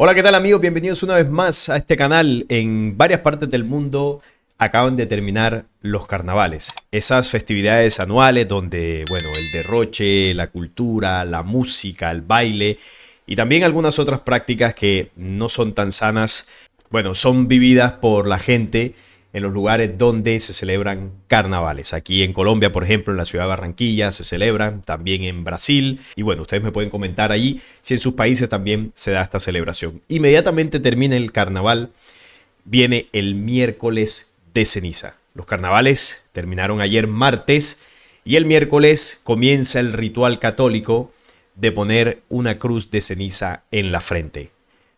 Hola, ¿qué tal amigos? Bienvenidos una vez más a este canal. En varias partes del mundo acaban de terminar los carnavales. Esas festividades anuales donde, bueno, el derroche, la cultura, la música, el baile y también algunas otras prácticas que no son tan sanas, bueno, son vividas por la gente en los lugares donde se celebran carnavales. Aquí en Colombia, por ejemplo, en la ciudad de Barranquilla se celebran, también en Brasil. Y bueno, ustedes me pueden comentar allí si en sus países también se da esta celebración. Inmediatamente termina el carnaval, viene el miércoles de ceniza. Los carnavales terminaron ayer martes y el miércoles comienza el ritual católico de poner una cruz de ceniza en la frente.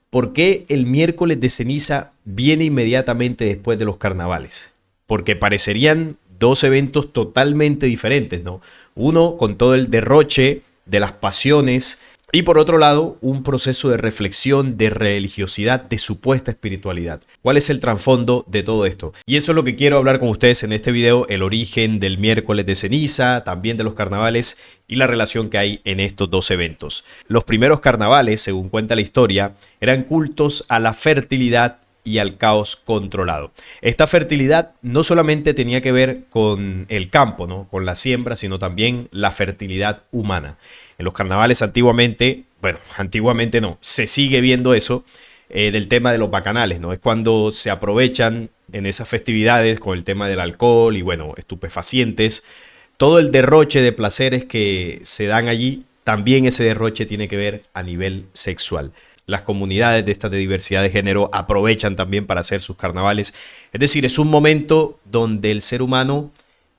¿Por qué el miércoles de ceniza viene inmediatamente después de los carnavales? Porque parecerían dos eventos totalmente diferentes, ¿no? Uno con todo el derroche de las pasiones y por otro lado un proceso de reflexión, de religiosidad, de supuesta espiritualidad. ¿Cuál es el trasfondo de todo esto? Y eso es lo que quiero hablar con ustedes en este video, el origen del miércoles de ceniza, también de los carnavales y la relación que hay en estos dos eventos. Los primeros carnavales, según cuenta la historia, eran cultos a la fertilidad y al caos controlado. Esta fertilidad no solamente tenía que ver con el campo, ¿no? Con la siembra, sino también la fertilidad humana. En los carnavales antiguamente, bueno, antiguamente no, se sigue viendo eso del tema de los bacanales, ¿no? Es cuando se aprovechan en esas festividades con el tema del alcohol y, bueno, estupefacientes. Todo el derroche de placeres que se dan allí, también ese derroche tiene que ver a nivel sexual. Las comunidades de estas de diversidad de género aprovechan también para hacer sus carnavales. Es decir, es un momento donde el ser humano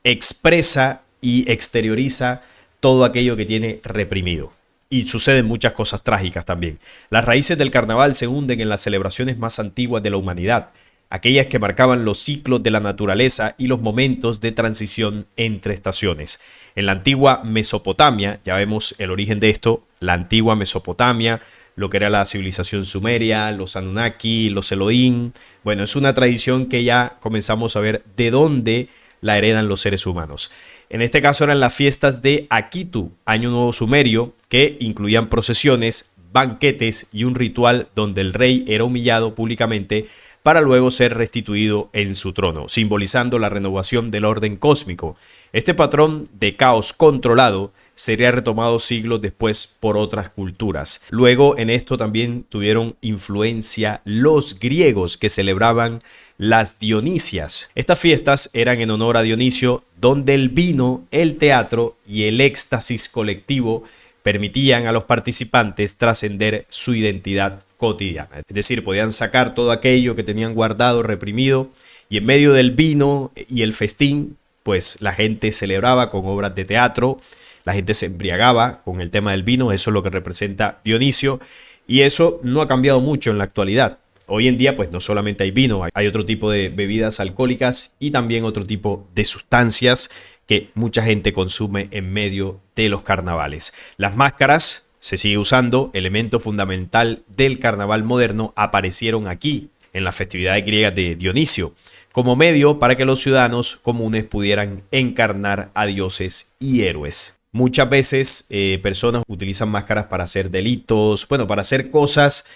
expresa y exterioriza todo aquello que tiene reprimido. Y suceden muchas cosas trágicas también. Las raíces del carnaval se hunden en las celebraciones más antiguas de la humanidad, aquellas que marcaban los ciclos de la naturaleza y los momentos de transición entre estaciones. En la antigua Mesopotamia, ya vemos el origen de esto, la antigua Mesopotamia, lo que era la civilización sumeria, los Anunnaki, los Elohim. Bueno, es una tradición que ya comenzamos a ver de dónde la heredan los seres humanos. En este caso eran las fiestas de Akitu, Año Nuevo Sumerio, que incluían procesiones, banquetes y un ritual donde el rey era humillado públicamente para luego ser restituido en su trono, simbolizando la renovación del orden cósmico. Este patrón de caos controlado sería retomado siglos después por otras culturas. Luego en esto también tuvieron influencia los griegos, que celebraban las Dionisias. Estas fiestas eran en honor a Dionisio, donde el vino, el teatro y el éxtasis colectivo permitían a los participantes trascender su identidad cotidiana. Es decir, podían sacar todo aquello que tenían guardado, reprimido, y en medio del vino y el festín, pues la gente celebraba con obras de teatro, la gente se embriagaba con el tema del vino, eso es lo que representa Dionisio, y eso no ha cambiado mucho en la actualidad. Hoy en día, pues no solamente hay vino, hay otro tipo de bebidas alcohólicas y también otro tipo de sustancias que mucha gente consume en medio de los carnavales. Las máscaras se sigue usando, elemento fundamental del carnaval moderno, aparecieron aquí en las festividades griegas de Dionisio, como medio para que los ciudadanos comunes pudieran encarnar a dioses y héroes. Muchas veces personas utilizan máscaras para hacer delitos, bueno, para hacer cosas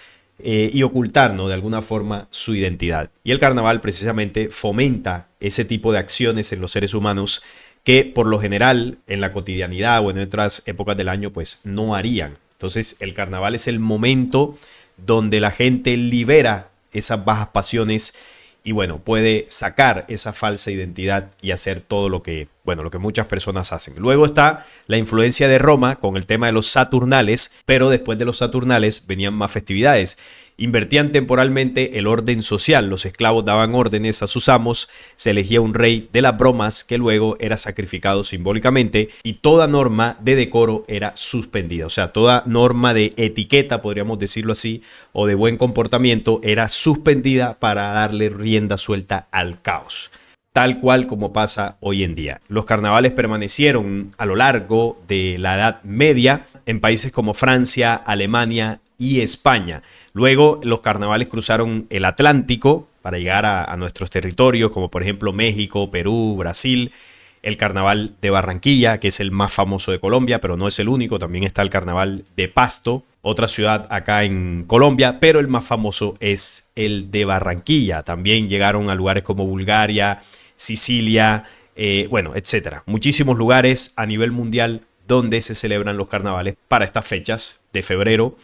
y ocultar, ¿no?, de alguna forma su identidad. Y el carnaval precisamente fomenta ese tipo de acciones en los seres humanos que por lo general en la cotidianidad o en otras épocas del año pues no harían. Entonces el carnaval es el momento donde la gente libera esas bajas pasiones y bueno, puede sacar esa falsa identidad y hacer todo lo que, bueno, lo que muchas personas hacen. Luego está la influencia de Roma con el tema de los Saturnales, pero después de los Saturnales venían más festividades. Invertían temporalmente el orden social, los esclavos daban órdenes a sus amos, se elegía un rey de las bromas que luego era sacrificado simbólicamente y toda norma de decoro era suspendida. O sea, toda norma de etiqueta, podríamos decirlo así, o de buen comportamiento era suspendida para darle rienda suelta al caos. Tal cual como pasa hoy en día. Los carnavales permanecieron a lo largo de la Edad Media en países como Francia, Alemania y España. Luego los carnavales cruzaron el Atlántico para llegar a nuestros territorios, como por ejemplo México, Perú, Brasil. El carnaval de Barranquilla, que es el más famoso de Colombia, pero no es el único. También está el carnaval de Pasto, otra ciudad acá en Colombia, pero el más famoso es el de Barranquilla. También llegaron a lugares como Bulgaria, Sicilia, bueno, etcétera. Muchísimos lugares a nivel mundial donde se celebran los carnavales para estas fechas de febrero.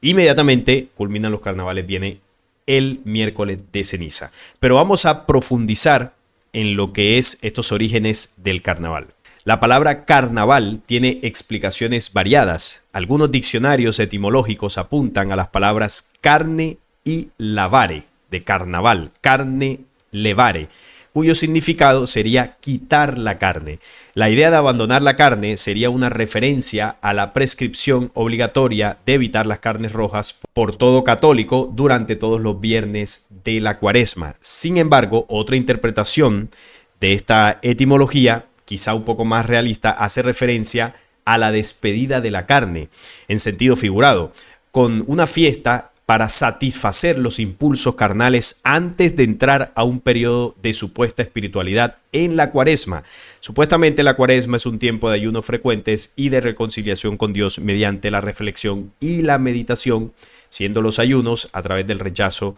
Inmediatamente culminan los carnavales, viene el miércoles de ceniza. Pero vamos a profundizar en lo que es estos orígenes del carnaval. La palabra carnaval tiene explicaciones variadas. Algunos diccionarios etimológicos apuntan a las palabras carne y lavare, de carnaval, carne levare, cuyo significado sería quitar la carne. La idea de abandonar la carne sería una referencia a la prescripción obligatoria de evitar las carnes rojas por todo católico durante todos los viernes de la Cuaresma. Sin embargo, otra interpretación de esta etimología, quizá un poco más realista, hace referencia a la despedida de la carne, en sentido figurado, con una fiesta para satisfacer los impulsos carnales antes de entrar a un periodo de supuesta espiritualidad en la Cuaresma. Supuestamente la Cuaresma es un tiempo de ayunos frecuentes y de reconciliación con Dios mediante la reflexión y la meditación, siendo los ayunos a través del rechazo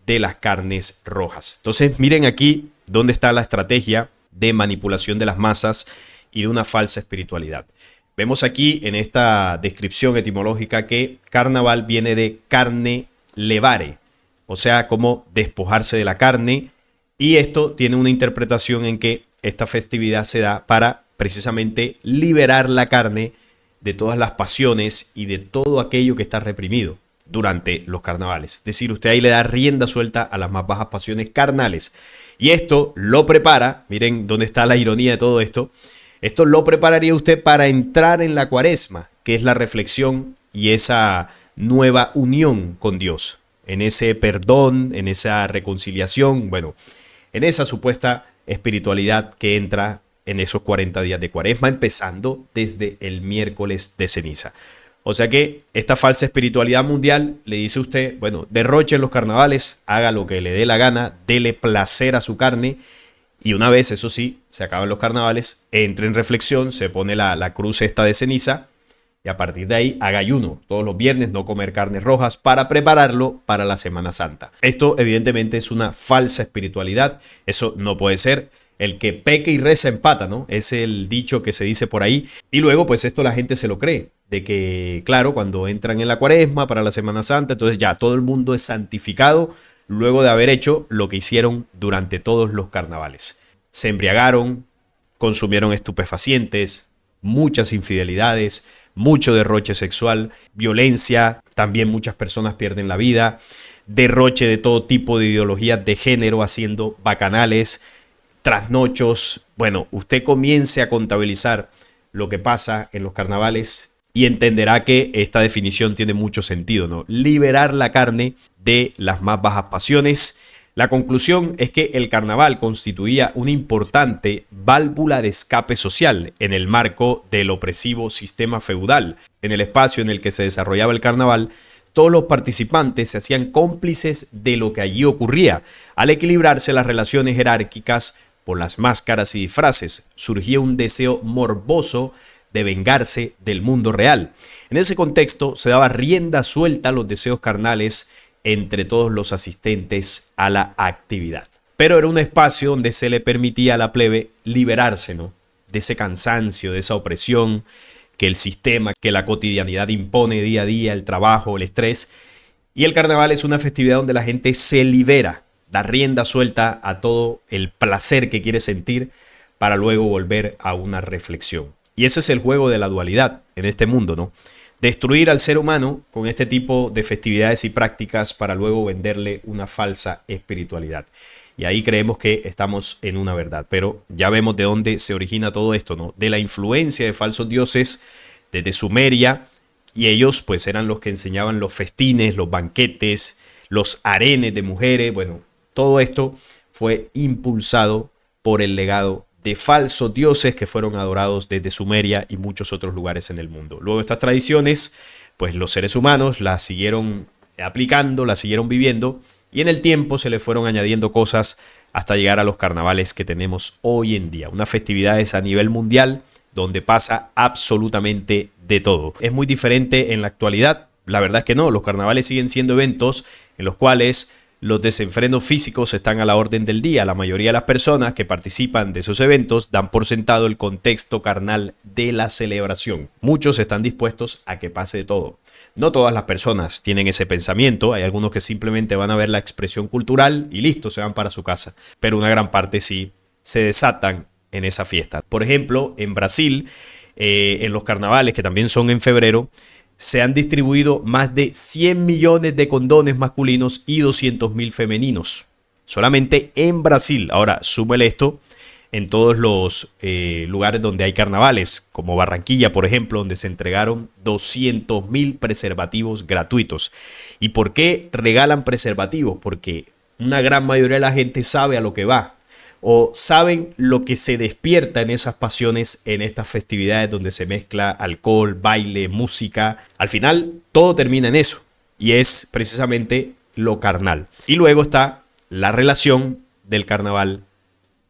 de las carnes rojas. Entonces, miren aquí dónde está la estrategia de manipulación de las masas y de una falsa espiritualidad. Vemos aquí en esta descripción etimológica que carnaval viene de carne levare, o sea, como despojarse de la carne, y esto tiene una interpretación en que esta festividad se da para precisamente liberar la carne de todas las pasiones y de todo aquello que está reprimido durante los carnavales. Es decir, usted ahí le da rienda suelta a las más bajas pasiones carnales. Y esto lo prepara, miren dónde está la ironía de todo esto, esto lo prepararía usted para entrar en la Cuaresma, que es la reflexión y esa nueva unión con Dios, en ese perdón, en esa reconciliación, bueno, en esa supuesta espiritualidad que entra en esos 40 días de Cuaresma, empezando desde el miércoles de ceniza. O sea que esta falsa espiritualidad mundial le dice a usted, bueno, derroche en los carnavales, haga lo que le dé la gana, dele placer a su carne. Y una vez, eso sí, se acaban los carnavales, entre en reflexión, se pone la cruz esta de ceniza y a partir de ahí haga ayuno. Todos los viernes no comer carnes rojas para prepararlo para la Semana Santa. Esto evidentemente es una falsa espiritualidad. Eso no puede ser. El que peque y reza empata, ¿no? Es el dicho que se dice por ahí. Y luego, pues esto la gente se lo cree. De que, claro, cuando entran en la Cuaresma para la Semana Santa, entonces ya todo el mundo es santificado luego de haber hecho lo que hicieron durante todos los carnavales. Se embriagaron, consumieron estupefacientes, muchas infidelidades, mucho derroche sexual, violencia, también muchas personas pierden la vida, derroche de todo tipo de ideologías de género haciendo bacanales, trasnochos. Bueno, usted comience a contabilizar lo que pasa en los carnavales y entenderá que esta definición tiene mucho sentido, ¿no? Liberar la carne de las más bajas pasiones. La conclusión es que el carnaval constituía una importante válvula de escape social en el marco del opresivo sistema feudal. En el espacio en el que se desarrollaba el carnaval, todos los participantes se hacían cómplices de lo que allí ocurría. Al equilibrarse las relaciones jerárquicas por las máscaras y disfraces, surgía un deseo morboso de vengarse del mundo real. En ese contexto se daba rienda suelta a los deseos carnales entre todos los asistentes a la actividad. Pero era un espacio donde se le permitía a la plebe liberarse, ¿no?, de ese cansancio, de esa opresión que el sistema, que la cotidianidad impone día a día, el trabajo, el estrés. Y el carnaval es una festividad donde la gente se libera, da rienda suelta a todo el placer que quiere sentir para luego volver a una reflexión. Y ese es el juego de la dualidad en este mundo, ¿no? Destruir al ser humano con este tipo de festividades y prácticas para luego venderle una falsa espiritualidad. Y ahí creemos que estamos en una verdad. Pero ya vemos de dónde se origina todo esto, ¿no? De la influencia de falsos dioses desde Sumeria. Y ellos pues eran los que enseñaban los festines, los banquetes, los harenes de mujeres. Bueno, todo esto fue impulsado por el legado de falsos dioses que fueron adorados desde Sumeria y muchos otros lugares en el mundo. Luego estas tradiciones, pues los seres humanos las siguieron aplicando, las siguieron viviendo y en el tiempo se le fueron añadiendo cosas hasta llegar a los carnavales que tenemos hoy en día. Unas festividades a nivel mundial donde pasa absolutamente de todo. Es muy diferente en la actualidad La verdad es que no, los carnavales siguen siendo eventos en los cuales los desenfrenos físicos están a la orden del día. La mayoría de las personas que participan de esos eventos dan por sentado el contexto carnal de la celebración. Muchos están dispuestos a que pase de todo. No todas las personas tienen ese pensamiento. Hay algunos que simplemente van a ver la expresión cultural y listo, se van para su casa. Pero una gran parte sí se desatan en esa fiesta. Por ejemplo, en Brasil, en los carnavales, que también son en febrero, se han distribuido más de 100 millones de condones masculinos y 200.000 femeninos. Solamente en Brasil. Ahora, súmele esto en todos los lugares donde hay carnavales, como Barranquilla, por ejemplo, donde se entregaron 200.000 preservativos gratuitos. ¿Y por qué regalan preservativos? Porque una gran mayoría de la gente sabe a lo que va, o saben lo que se despierta en esas pasiones, en estas festividades donde se mezcla alcohol, baile, música. Al final todo termina en eso, y es precisamente lo carnal. Y luego está la relación del carnaval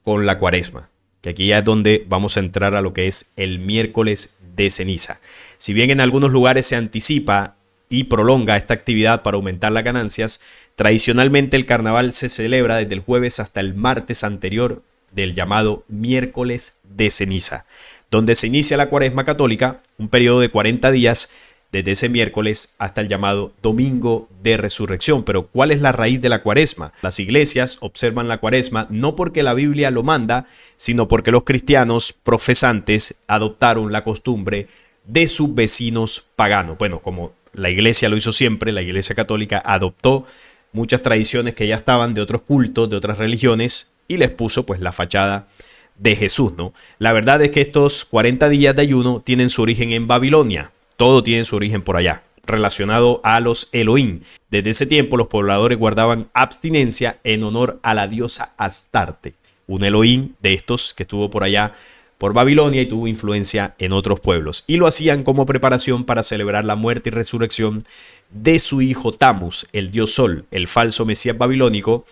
con la cuaresma, que aquí ya es donde vamos a entrar a lo que es el miércoles de ceniza. Si bien en algunos lugares se anticipa y prolonga esta actividad para aumentar las ganancias, tradicionalmente el carnaval se celebra desde el jueves hasta el martes anterior del llamado miércoles de ceniza, donde se inicia la cuaresma católica, un periodo de 40 días desde ese miércoles hasta el llamado domingo de resurrección. Pero ¿cuál es la raíz de la cuaresma? Las iglesias observan la cuaresma no porque la Biblia lo manda, sino porque los cristianos profesantes adoptaron la costumbre de sus vecinos paganos. Bueno, como la iglesia lo hizo siempre, la iglesia católica adoptó muchas tradiciones que ya estaban de otros cultos, de otras religiones, y les puso pues la fachada de Jesús, ¿no? La verdad es que estos 40 días de ayuno tienen su origen en Babilonia. Todo tiene su origen por allá, relacionado a los Elohim. Desde ese tiempo los pobladores guardaban abstinencia en honor a la diosa Astarte, un Elohim de estos que estuvo por allá por Babilonia y tuvo influencia en otros pueblos. Y lo hacían como preparación para celebrar la muerte y resurrección de su hijo Tammuz, el dios Sol, el falso mesías babilónico,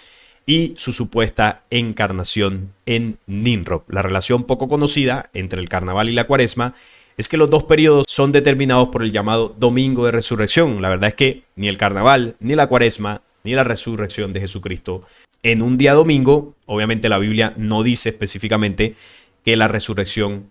y su supuesta encarnación en Nimrod. La relación poco conocida entre el carnaval y la cuaresma es que los dos periodos son determinados por el llamado domingo de resurrección. La verdad es que ni el carnaval, ni la cuaresma, ni la resurrección de Jesucristo en un día domingo. Obviamente la Biblia no dice específicamente que la resurrección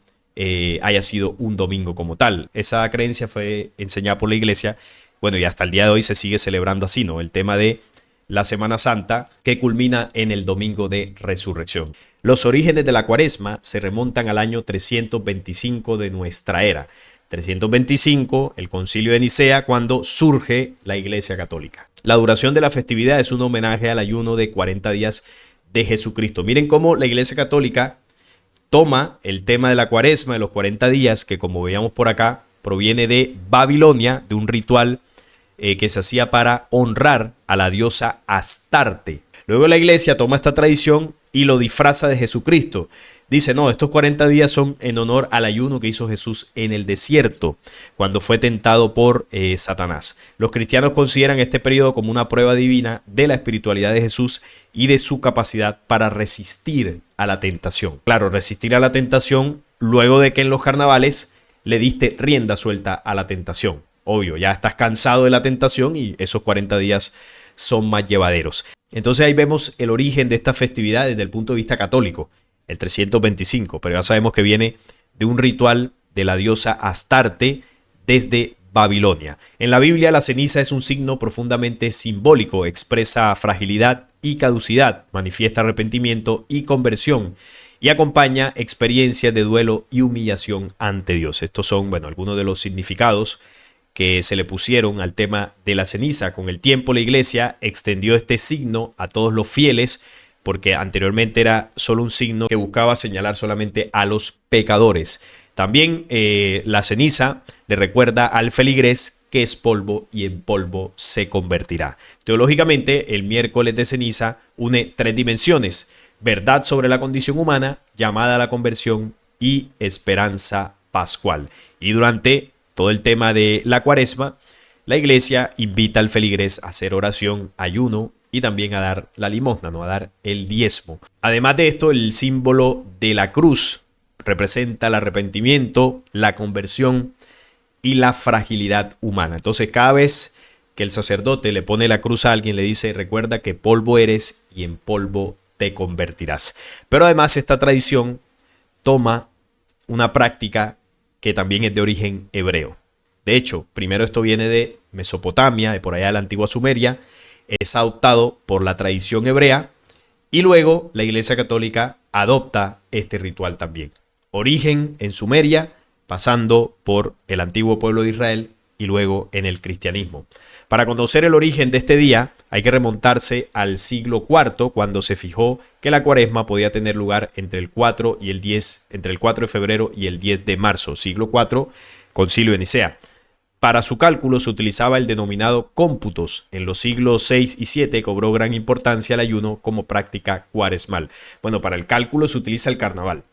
haya sido un domingo como tal. Esa creencia fue enseñada por la iglesia. Bueno, y hasta el día de hoy se sigue celebrando así, ¿no? El tema de la Semana Santa, que culmina en el domingo de resurrección. Los orígenes de la cuaresma se remontan al año 325 de nuestra era. 325, el concilio de Nicea, cuando surge la iglesia católica. La duración de la festividad es un homenaje al ayuno de 40 días de Jesucristo. Miren cómo la iglesia católica toma el tema de la cuaresma, de los 40 días, que como veíamos por acá, proviene de Babilonia, de un ritual que se hacía para honrar a la diosa Astarte. Luego la iglesia toma esta tradición y lo disfraza de Jesucristo. Dice, no, estos 40 días son en honor al ayuno que hizo Jesús en el desierto, cuando fue tentado por Satanás. Los cristianos consideran este periodo como una prueba divina de la espiritualidad de Jesús y de su capacidad para resistir a la tentación. Claro, resistir a la tentación luego de que en los carnavales le diste rienda suelta a la tentación. Obvio, ya estás cansado de la tentación y esos 40 días son más llevaderos. Entonces ahí vemos el origen de esta festividad desde el punto de vista católico, el 325, pero ya sabemos que viene de un ritual de la diosa Astarte desde Babilonia. En la Biblia la ceniza es un signo profundamente simbólico, expresa fragilidad y caducidad, manifiesta arrepentimiento y conversión y acompaña experiencias de duelo y humillación ante Dios. Estos son, bueno, algunos de los significados que se le pusieron al tema de la ceniza. Con el tiempo la iglesia extendió este signo a todos los fieles, porque anteriormente era solo un signo que buscaba señalar solamente a los pecadores. También la ceniza le recuerda al feligrés que es polvo y en polvo se convertirá. Teológicamente, el miércoles de ceniza une tres dimensiones: verdad sobre la condición humana, llamada a la conversión y esperanza pascual. Y durante todo el tema de la cuaresma, la iglesia invita al feligrés a hacer oración, ayuno y también a dar la limosna, ¿no? A dar el diezmo. Además de esto, el símbolo de la cruz representa el arrepentimiento, la conversión y la fragilidad humana. Entonces, cada vez que el sacerdote le pone la cruz a alguien, le dice, recuerda que polvo eres y en polvo te convertirás. Pero además esta tradición toma una práctica que también es de origen hebreo. De hecho, primero esto viene de Mesopotamia, de por allá de la antigua Sumeria, es adoptado por la tradición hebrea y luego la Iglesia Católica adopta este ritual también. Origen en Sumeria, pasando por el antiguo pueblo de Israel y luego en el cristianismo. Para conocer el origen de este día hay que remontarse al siglo IV, cuando se fijó que la cuaresma podía tener lugar entre el 4 y el 10, entre el 4 de febrero y el 10 de marzo, siglo IV, Concilio de Nicea. Para su cálculo se utilizaba el denominado cómputos. En los siglos VI y VII cobró gran importancia el ayuno como práctica cuaresmal. Bueno, para el cálculo se utiliza el carnaval.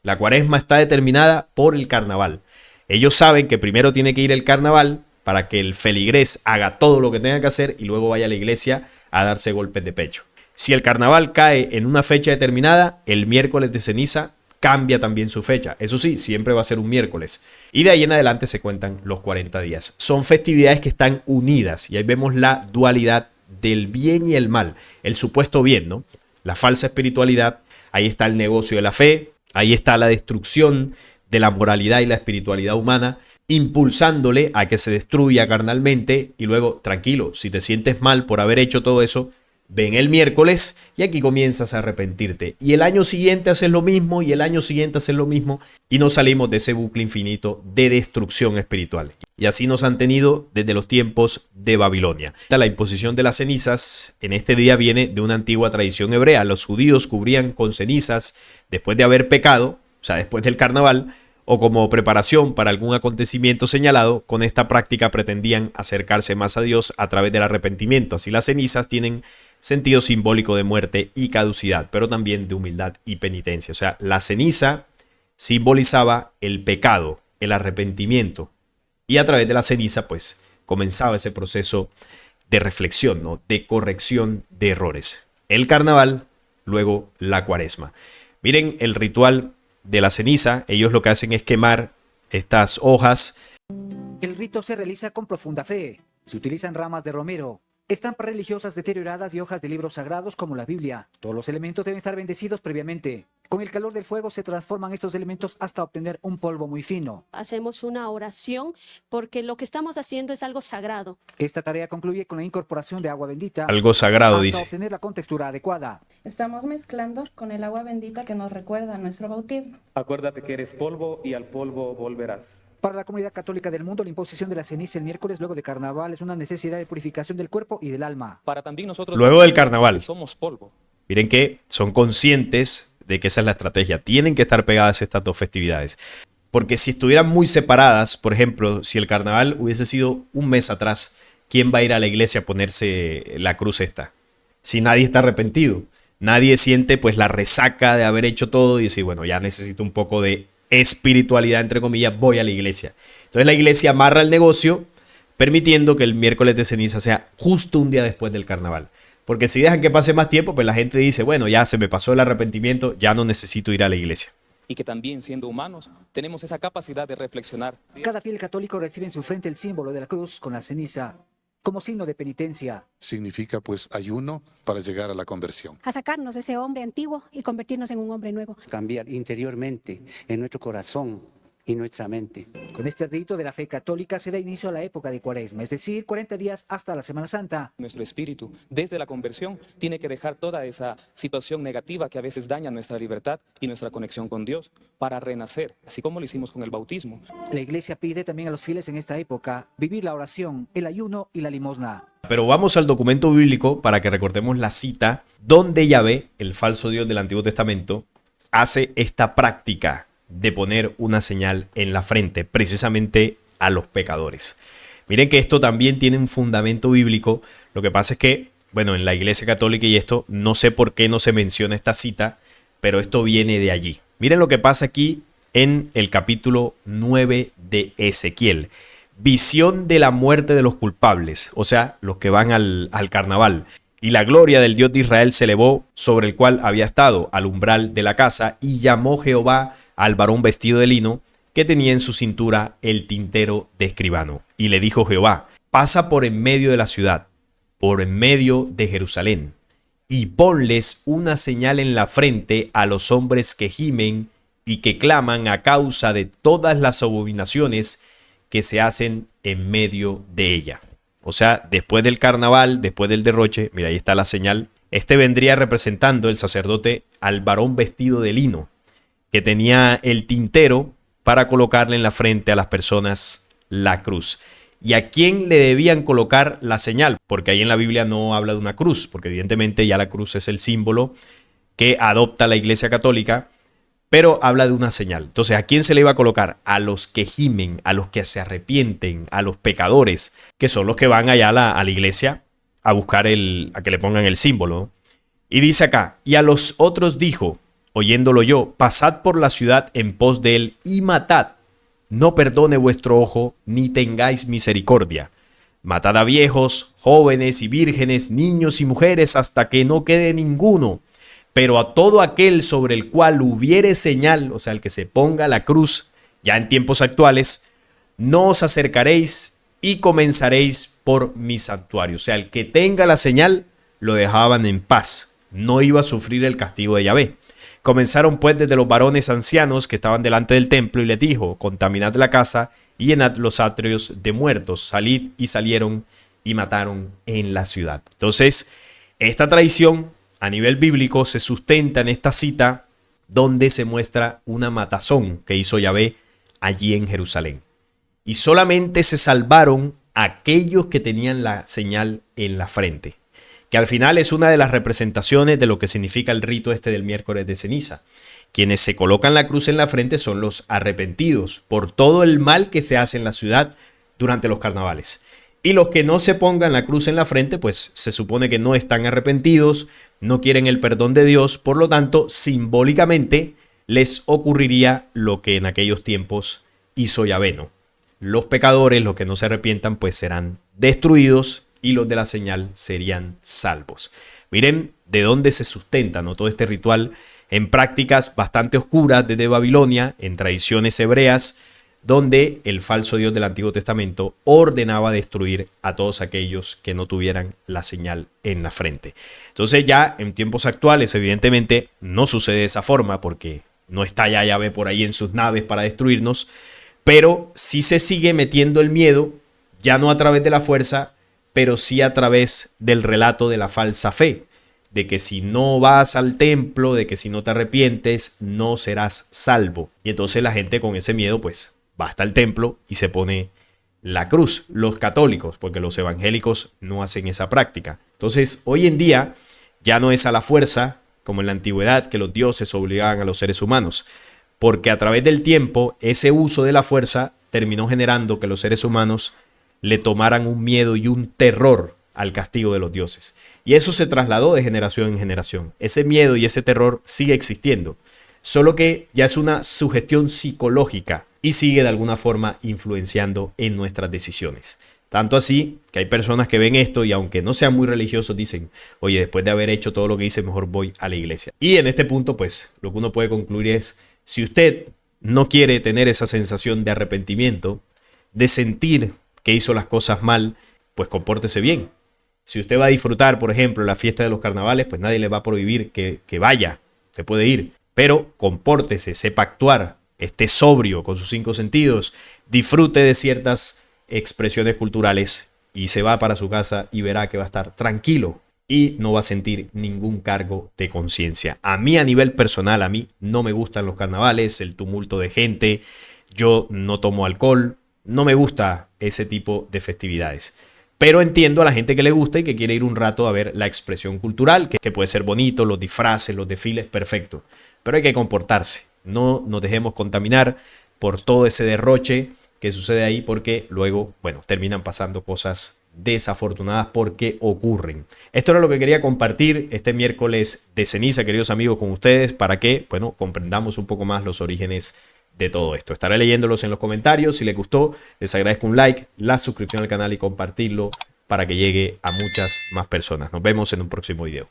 La cuaresma está determinada por el carnaval. Ellos saben que primero tiene que ir el carnaval para que el feligrés haga todo lo que tenga que hacer y luego vaya a la iglesia a darse golpes de pecho. Si el carnaval cae en una fecha determinada, el miércoles de ceniza cambia también su fecha. Eso sí, siempre va a ser un miércoles. Y de ahí en adelante se cuentan los 40 días. Son festividades que están unidas y ahí vemos la dualidad del bien y el mal. El supuesto bien, ¿no? La falsa espiritualidad, ahí está el negocio de la fe, ahí está la destrucción de la moralidad y la espiritualidad humana, impulsándole a que se destruya carnalmente y luego, tranquilo, si te sientes mal por haber hecho todo eso, ven el miércoles y aquí comienzas a arrepentirte. Y el año siguiente haces lo mismo y el año siguiente haces lo mismo y nos salimos de ese bucle infinito de destrucción espiritual. Y así nos han tenido desde los tiempos de Babilonia. La imposición de las cenizas en este día viene de una antigua tradición hebrea. Los judíos cubrían con cenizas después de haber pecado, o sea, después del carnaval, o como preparación para algún acontecimiento señalado. Con esta práctica pretendían acercarse más a Dios a través del arrepentimiento. Así las cenizas tienen sentido simbólico de muerte y caducidad, pero también de humildad y penitencia. O sea, la ceniza simbolizaba el pecado, el arrepentimiento, y a través de la ceniza, pues, comenzaba ese proceso de reflexión, ¿no? De corrección de errores. El carnaval, luego la cuaresma. Miren el ritual de la ceniza. Ellos lo que hacen es quemar estas hojas. El rito se realiza con profunda fe. Se utilizan ramas de romero, estampas religiosas deterioradas y hojas de libros sagrados como la Biblia. Todos los elementos deben estar bendecidos previamente. Con el calor del fuego se transforman estos elementos hasta obtener un polvo muy fino. Hacemos una oración porque lo que estamos haciendo es algo sagrado. Esta tarea concluye con la incorporación de agua bendita. Algo sagrado, hasta dice. obtener la contextura adecuada. Estamos mezclando con el agua bendita que nos recuerda a nuestro bautismo. Acuérdate que eres polvo y al polvo volverás. Para la comunidad católica del mundo, la imposición de la ceniza el miércoles luego de carnaval es una necesidad de purificación del cuerpo y del alma. Para también nosotros Luego del carnaval. Somos polvo. Miren que son conscientes de que esa es la estrategia. Tienen que estar pegadas estas dos festividades. Porque si estuvieran muy separadas, por ejemplo, si el carnaval hubiese sido un mes atrás, ¿quién va a ir a la iglesia a ponerse la cruz esta? Si nadie está arrepentido. Nadie siente pues la resaca de haber hecho todo y dice, bueno, ya necesito un poco de espiritualidad, entre comillas, voy a la iglesia. Entonces la iglesia amarra el negocio, permitiendo que el miércoles de ceniza sea justo un día después del carnaval. Porque si dejan que pase más tiempo, pues la gente dice, bueno, ya se me pasó el arrepentimiento, ya no necesito ir a la iglesia. Y que también, siendo humanos, tenemos esa capacidad de reflexionar. Cada fiel católico recibe en su frente el símbolo de la cruz con la ceniza, como signo de penitencia. Significa pues ayuno para llegar a la conversión. A sacarnos de ese hombre antiguo y convertirnos en un hombre nuevo. Cambiar interiormente en nuestro corazón y nuestra mente. Con este rito de la fe católica se da inicio a la época de Cuaresma, es decir, 40 días hasta la Semana Santa. Nuestro espíritu, desde la conversión, tiene que dejar toda esa situación negativa que a veces daña nuestra libertad y nuestra conexión con Dios para renacer, así como lo hicimos con el bautismo. La Iglesia pide también a los fieles en esta época vivir la oración, el ayuno y la limosna. Pero vamos al documento bíblico para que recordemos la cita donde Yahvé, el falso Dios del Antiguo Testamento, hace esta práctica de poner una señal en la frente, precisamente a los pecadores. Miren que esto también tiene un fundamento bíblico. Lo que pasa es que, bueno, en la Iglesia Católica y esto, no sé por qué no se menciona esta cita, pero esto viene de allí. Miren lo que pasa aquí en el capítulo 9 de Ezequiel. Visión de la muerte de los culpables, o sea, los que van al carnaval. Y la gloria del Dios de Israel se elevó sobre el cual había estado al umbral de la casa y llamó Jehová al varón vestido de lino que tenía en su cintura el tintero de escribano. Y le dijo Jehová: pasa por en medio de la ciudad, por en medio de Jerusalén, y ponles una señal en la frente a los hombres que gimen y que claman a causa de todas las abominaciones que se hacen en medio de ella. O sea, después del carnaval, después del derroche, mira, ahí está la señal. Este vendría representando el sacerdote al varón vestido de lino, que tenía el tintero para colocarle en la frente a las personas la cruz. ¿Y a quién le debían colocar la señal? Porque ahí en la Biblia no habla de una cruz, porque evidentemente ya la cruz es el símbolo que adopta la Iglesia Católica, pero habla de una señal. Entonces, ¿a quién se le iba a colocar? A los que gimen, a los que se arrepienten, a los pecadores, que son los que van allá a la iglesia a buscar a que le pongan el símbolo, ¿no? Y dice acá: y a los otros dijo, oyéndolo yo: pasad por la ciudad en pos de él y matad. No perdone vuestro ojo, ni tengáis misericordia. Matad a viejos, jóvenes y vírgenes, niños y mujeres, hasta que no quede ninguno. Pero a todo aquel sobre el cual hubiere señal, o sea, el que se ponga la cruz, ya en tiempos actuales, no os acercaréis y comenzaréis por mi santuario. O sea, el que tenga la señal, lo dejaban en paz. No iba a sufrir el castigo de Yahvé. Comenzaron pues desde los varones ancianos que estaban delante del templo, y les dijo: contaminad la casa y llenad los atrios de muertos. Salid, y salieron y mataron en la ciudad. Entonces, esta tradición a nivel bíblico se sustenta en esta cita donde se muestra una matazón que hizo Yahvé allí en Jerusalén. Y solamente se salvaron aquellos que tenían la señal en la frente, que al final es una de las representaciones de lo que significa el rito este del miércoles de ceniza. Quienes se colocan la cruz en la frente son los arrepentidos por todo el mal que se hace en la ciudad durante los carnavales. Y los que no se pongan la cruz en la frente, pues se supone que no están arrepentidos, no quieren el perdón de Dios, por lo tanto, simbólicamente les ocurriría lo que en aquellos tiempos hizo Yahvé, ¿no? Los pecadores, los que no se arrepientan, pues serán destruidos, y los de la señal serían salvos. Miren de dónde se sustenta, ¿no?, todo este ritual en prácticas bastante oscuras desde Babilonia, en tradiciones hebreas, donde el falso Dios del Antiguo Testamento ordenaba destruir a todos aquellos que no tuvieran la señal en la frente. Entonces ya en tiempos actuales evidentemente no sucede de esa forma, porque no está ya Yahvé por ahí en sus naves para destruirnos, pero sí se sigue metiendo el miedo, ya no a través de la fuerza, pero sí a través del relato de la falsa fe, de que si no vas al templo, de que si no te arrepientes, no serás salvo. Y entonces la gente con ese miedo pues va hasta el templo y se pone la cruz. Los católicos, porque los evangélicos no hacen esa práctica. Entonces hoy en día ya no es a la fuerza, como en la antigüedad, que los dioses obligaban a los seres humanos, porque a través del tiempo ese uso de la fuerza terminó generando que los seres humanos le tomaran un miedo y un terror al castigo de los dioses. Y eso se trasladó de generación en generación. Ese miedo y ese terror sigue existiendo, solo que ya es una sugestión psicológica y sigue de alguna forma influenciando en nuestras decisiones. Tanto así que hay personas que ven esto y aunque no sean muy religiosos dicen: oye, después de haber hecho todo lo que hice, mejor voy a la iglesia. Y en este punto, pues, lo que uno puede concluir es: si usted no quiere tener esa sensación de arrepentimiento, de sentir que hizo las cosas mal, pues compórtese bien. Si usted va a disfrutar, por ejemplo, la fiesta de los carnavales, pues nadie le va a prohibir que vaya, se puede ir, pero compórtese, sepa actuar, esté sobrio con sus 5 sentidos, disfrute de ciertas expresiones culturales y se va para su casa y verá que va a estar tranquilo y no va a sentir ningún cargo de conciencia. A mí, a nivel personal, a mí no me gustan los carnavales, el tumulto de gente, yo no tomo alcohol, no me gusta ese tipo de festividades. Pero entiendo a la gente que le gusta y que quiere ir un rato a ver la expresión cultural, que puede ser bonito, los disfraces, los desfiles, perfecto. Pero hay que comportarse, no nos dejemos contaminar por todo ese derroche que sucede ahí, porque luego, bueno, terminan pasando cosas desafortunadas porque ocurren. Esto era lo que quería compartir este miércoles de ceniza, queridos amigos, con ustedes, para que, bueno, comprendamos un poco más los orígenes de todo esto. Estaré leyéndolos en los comentarios. Si les gustó, les agradezco un like, la suscripción al canal y compartirlo para que llegue a muchas más personas. Nos vemos en un próximo video.